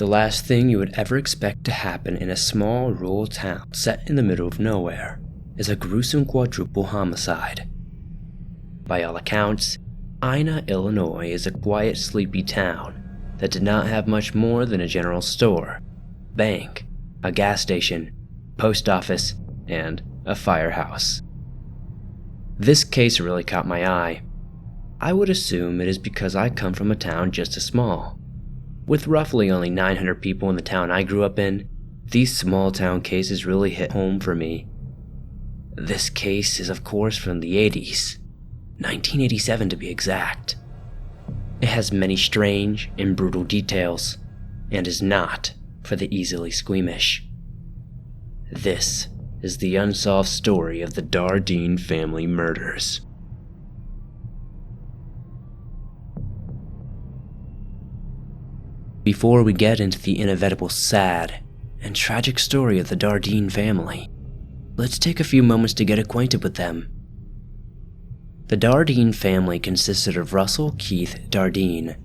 The last thing you would ever expect to happen in a small rural town set in the middle of nowhere is a gruesome quadruple homicide. By all accounts, Ina, Illinois is a quiet, sleepy town that did not have much more than a general store, bank, a gas station, post office, and a firehouse. This case really caught my eye. I would assume it is because I come from a town just as small. With roughly only 900 people in the town I grew up in, these small town cases really hit home for me. This case is of course from the 80s, 1987 to be exact. It has many strange and brutal details, and is not for the easily squeamish. This is the unsolved story of the Dardeen family murders. Before we get into the inevitable sad and tragic story of the Dardeen family, let's take a few moments to get acquainted with them. The Dardeen family consisted of Russell Keith Dardeen,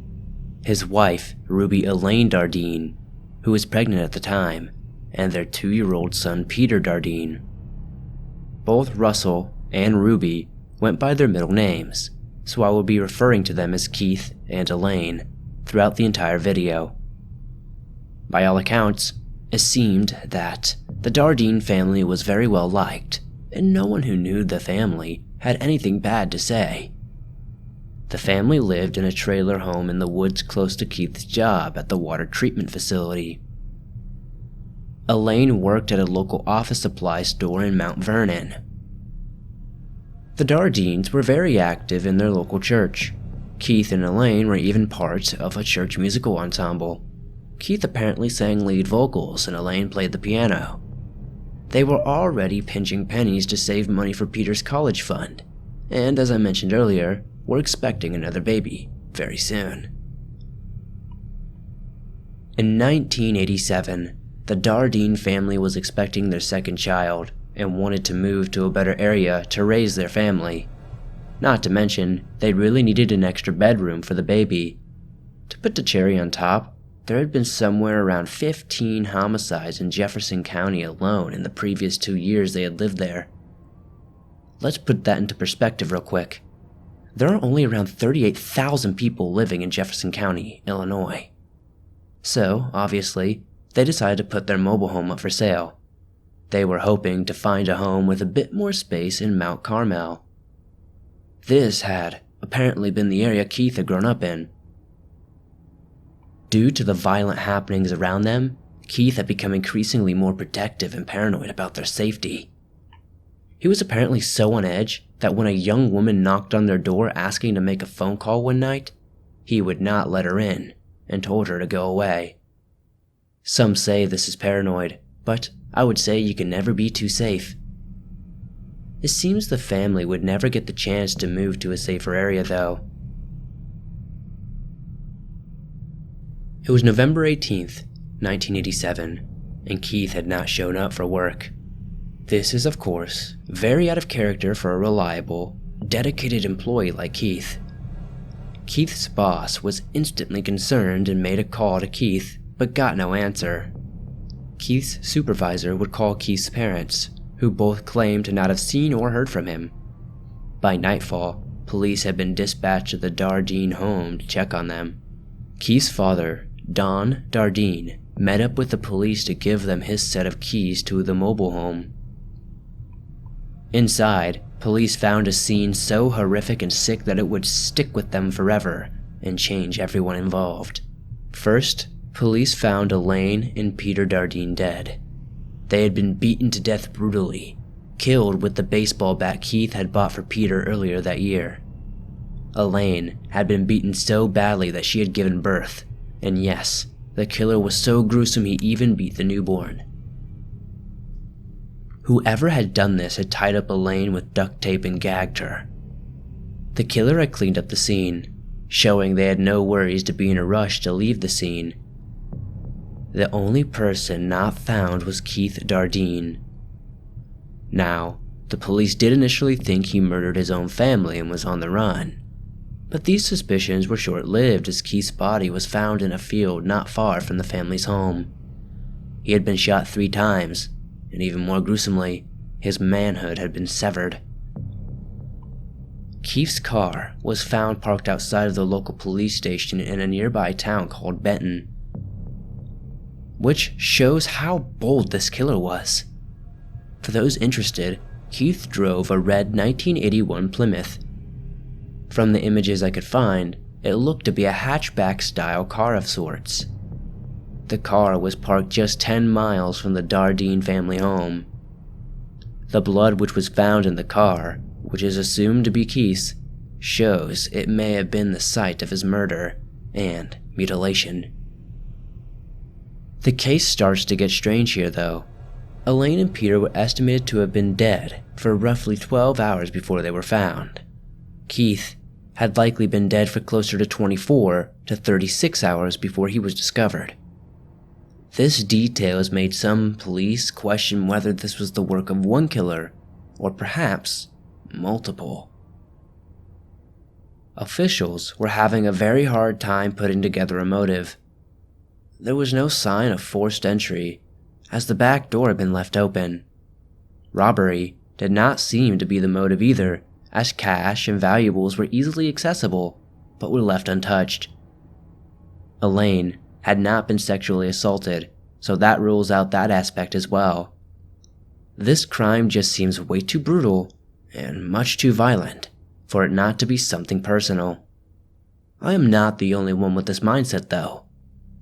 his wife Ruby Elaine Dardeen, who was pregnant at the time, and their 2-year-old son Peter Dardeen. Both Russell and Ruby went by their middle names, so I will be referring to them as Keith and Elaine throughout the entire video. By all accounts, it seemed that the Dardeen family was very well liked, and no one who knew the family had anything bad to say. The family lived in a trailer home in the woods close to Keith's job at the water treatment facility. Elaine worked at a local office supply store in Mount Vernon. The Dardeens were very active in their local church. Keith and Elaine were even part of a church musical ensemble. Keith apparently sang lead vocals and Elaine played the piano. They were already pinching pennies to save money for Peter's college fund, and as I mentioned earlier, were expecting another baby very soon. In 1987, the Dardeen family was expecting their second child and wanted to move to a better area to raise their family. Not to mention, they really needed an extra bedroom for the baby. To put the cherry on top, there had been somewhere around 15 homicides in Jefferson County alone in the previous 2 years they had lived there. Let's put that into perspective real quick. There are only around 38,000 people living in Jefferson County, Illinois. So, obviously, they decided to put their mobile home up for sale. They were hoping to find a home with a bit more space in Mount Carmel. This had apparently been the area Keith had grown up in. Due to the violent happenings around them, Keith had become increasingly more protective and paranoid about their safety. He was apparently so on edge that when a young woman knocked on their door asking to make a phone call one night, he would not let her in and told her to go away. Some say this is paranoid, but I would say you can never be too safe. It seems the family would never get the chance to move to a safer area though. It was November 18th, 1987, and Keith had not shown up for work. This is, of course, very out of character for a reliable, dedicated employee like Keith. Keith's boss was instantly concerned and made a call to Keith, but got no answer. Keith's supervisor would call Keith's parents, who both claimed to not have seen or heard from him. By nightfall, police had been dispatched to the Dardeen home to check on them. Keith's father, Don Dardeen, met up with the police to give them his set of keys to the mobile home. Inside, police found a scene so horrific and sick that it would stick with them forever and change everyone involved. First, police found Elaine and Peter Dardeen dead. They had been beaten to death brutally, killed with the baseball bat Keith had bought for Peter earlier that year. Elaine had been beaten so badly that she had given birth, and yes, the killer was so gruesome he even beat the newborn. Whoever had done this had tied up Elaine with duct tape and gagged her. The killer had cleaned up the scene, showing they had no worries to be in a rush to leave the scene. The only person not found was Keith Dardeen. Now, the police did initially think he murdered his own family and was on the run, But these suspicions were short-lived as Keith's body was found in a field not far from the family's home. He had been shot 3 times, and even more gruesomely, his manhood had been severed. Keith's car was found parked outside of the local police station in a nearby town called Benton, which shows how bold this killer was. For those interested, Keith drove a red 1981 Plymouth. From the images I could find, it looked to be a hatchback-style car of sorts. The car was parked just 10 miles from the Dardeen family home. The blood which was found in the car, which is assumed to be Keith's, shows it may have been the site of his murder and mutilation. The case starts to get strange here though. Elaine and Peter were estimated to have been dead for roughly 12 hours before they were found. Keith had likely been dead for closer to 24 to 36 hours before he was discovered. This detail has made some police question whether this was the work of one killer or perhaps multiple. Officials were having a very hard time putting together a motive. There was no sign of forced entry, as the back door had been left open. Robbery did not seem to be the motive either, as cash and valuables were easily accessible, but were left untouched. Elaine had not been sexually assaulted, so that rules out that aspect as well. This crime just seems way too brutal and much too violent for it not to be something personal. I am not the only one with this mindset though.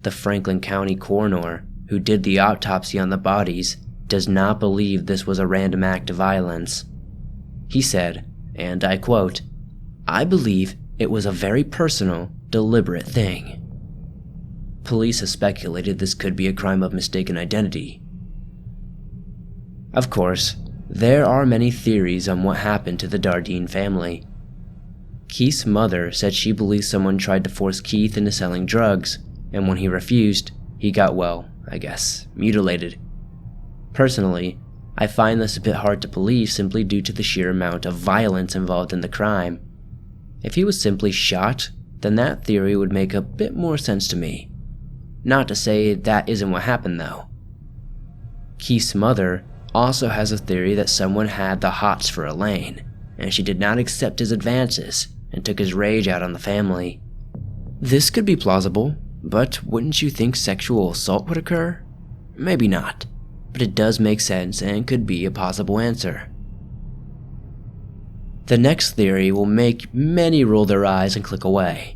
The Franklin County coroner, who did the autopsy on the bodies, does not believe this was a random act of violence. He said, and I quote, "I believe it was a very personal, deliberate thing." Police have speculated this could be a crime of mistaken identity. Of course, there are many theories on what happened to the Dardeen family. Keith's mother said she believes someone tried to force Keith into selling drugs, and when he refused, he got, well, I guess, mutilated. Personally, I find this a bit hard to believe simply due to the sheer amount of violence involved in the crime. If he was simply shot, then that theory would make a bit more sense to me. Not to say that isn't what happened though. Keith's mother also has a theory that someone had the hots for Elaine, and she did not accept his advances and took his rage out on the family. This could be plausible, but wouldn't you think sexual assault would occur? Maybe not, but it does make sense and could be a possible answer. The next theory will make many roll their eyes and click away,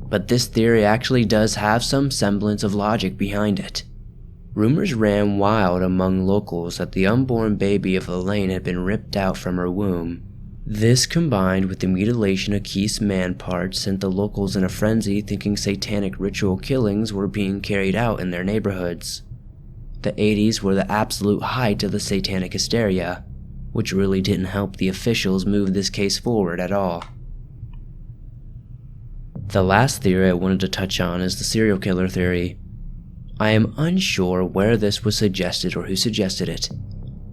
but this theory actually does have some semblance of logic behind it. Rumors ran wild among locals that the unborn baby of Elaine had been ripped out from her womb. This, combined with the mutilation of Keith's man parts, sent the locals in a frenzy, thinking satanic ritual killings were being carried out in their neighborhoods. The 80s were the absolute height of the satanic hysteria, which really didn't help the officials move this case forward at all. The last theory I wanted to touch on is the serial killer theory. I am unsure where this was suggested or who suggested it,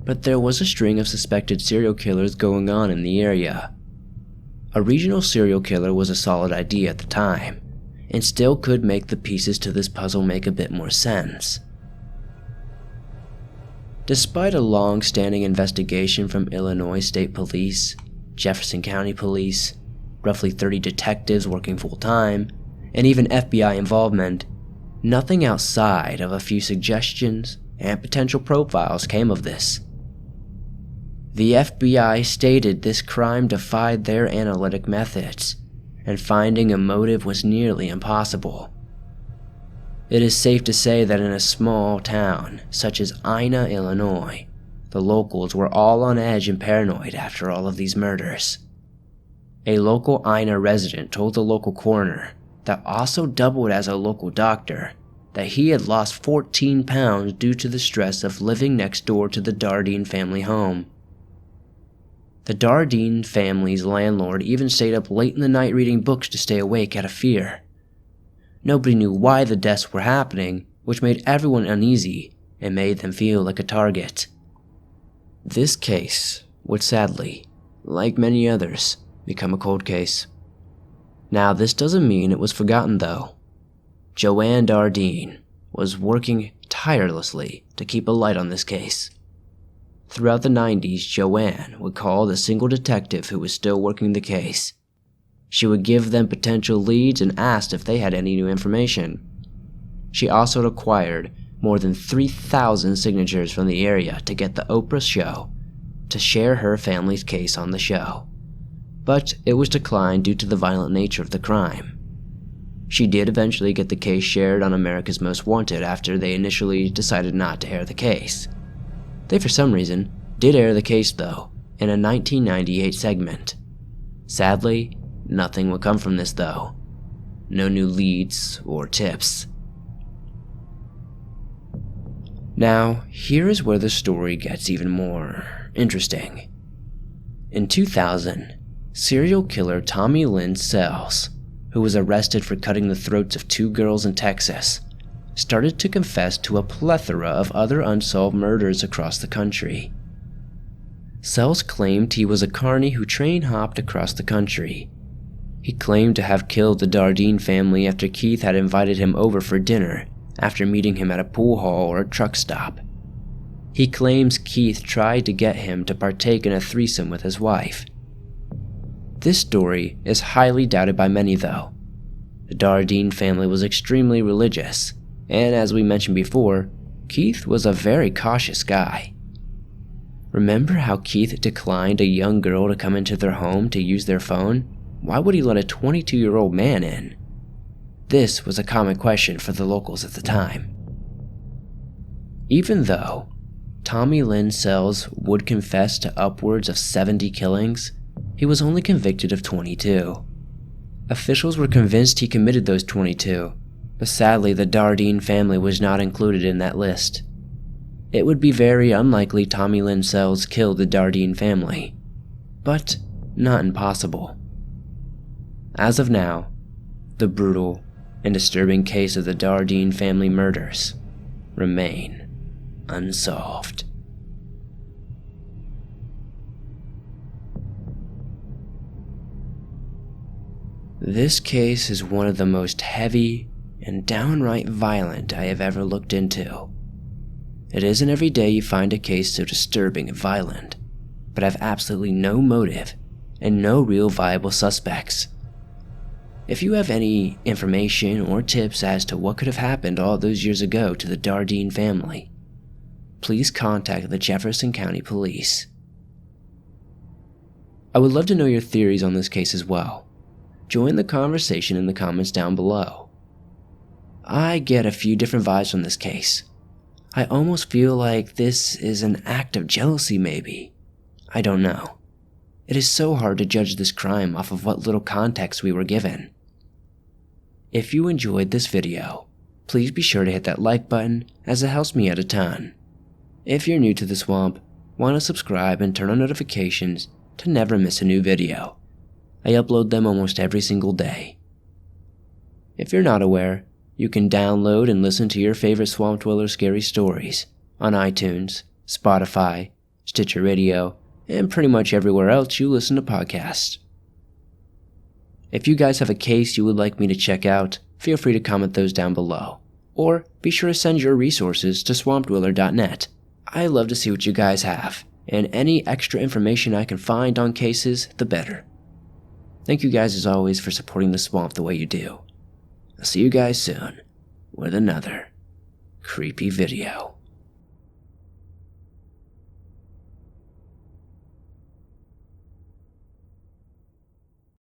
but there was a string of suspected serial killers going on in the area. A regional serial killer was a solid idea at the time, and still could make the pieces to this puzzle make a bit more sense. Despite a long-standing investigation from Illinois State Police, Jefferson County Police, roughly 30 detectives working full-time, and even FBI involvement, nothing outside of a few suggestions and potential profiles came of this. The FBI stated this crime defied their analytic methods, and finding a motive was nearly impossible. It is safe to say that in a small town such as Ina, Illinois, the locals were all on edge and paranoid after all of these murders. A local Ina resident told the local coroner, that also doubled as a local doctor, that he had lost 14 pounds due to the stress of living next door to the Dardeen family home. The Dardeen family's landlord even stayed up late in the night reading books to stay awake out of fear. Nobody knew why the deaths were happening, which made everyone uneasy and made them feel like a target. This case would sadly, like many others, become a cold case. Now, this doesn't mean it was forgotten though. Joanne Dardeen was working tirelessly to keep a light on this case. Throughout the 90s, Joanne would call the single detective who was still working the case. She would give them potential leads and asked if they had any new information. She also acquired more than 3,000 signatures from the area to get the Oprah show to share her family's case on the show. But it was declined due to the violent nature of the crime. She did eventually get the case shared on America's Most Wanted after they initially decided not to air the case. They, for some reason, did air the case though, in a 1998 segment. Sadly, nothing would come from this though. No new leads or tips. Now, here is where the story gets even more interesting. In 2000, serial killer Tommy Lynn Sells, who was arrested for cutting the throats of 2 girls in Texas, started to confess to a plethora of other unsolved murders across the country. Sells claimed he was a carny who train hopped across the country. He claimed to have killed the Dardenne family after Keith had invited him over for dinner after meeting him at a pool hall or a truck stop. He claims Keith tried to get him to partake in a threesome with his wife. This story is highly doubted by many though. The Dardenne family was extremely religious, and as we mentioned before, Keith was a very cautious guy. Remember how Keith declined a young girl to come into their home to use their phone? Why would he let a 22-year-old man in? This was a common question for the locals at the time. Even though Tommy Lynn Sells would confess to upwards of 70 killings, he was only convicted of 22. Officials were convinced he committed those 22, but sadly the Dardenne family was not included in that list. It would be very unlikely Tommy Lynn Sells killed the Dardenne family, but not impossible. As of now, the brutal and disturbing case of the Dardenne family murders remain unsolved. This case is one of the most heavy and downright violent I have ever looked into. It isn't every day you find a case so disturbing and violent, but have absolutely no motive and no real viable suspects. If you have any information or tips as to what could have happened all those years ago to the Dardenne family, please contact the Jefferson County Police. I would love to know your theories on this case as well. Join the conversation in the comments down below. I get a few different vibes from this case. I almost feel like this is an act of jealousy maybe. I don't know. It is so hard to judge this crime off of what little context we were given. If you enjoyed this video, please be sure to hit that like button as it helps me out a ton. If you're new to the swamp, why not subscribe and turn on notifications to never miss a new video. I upload them almost every single day. If you're not aware, you can download and listen to your favorite Swamp Dweller scary stories on iTunes, Spotify, Stitcher Radio, and pretty much everywhere else you listen to podcasts. If you guys have a case you would like me to check out, feel free to comment those down below. Or be sure to send your resources to swampdweller.net. I love to see what you guys have, and any extra information I can find on cases, the better. Thank you guys as always for supporting the swamp the way you do. I'll see you guys soon with another creepy video.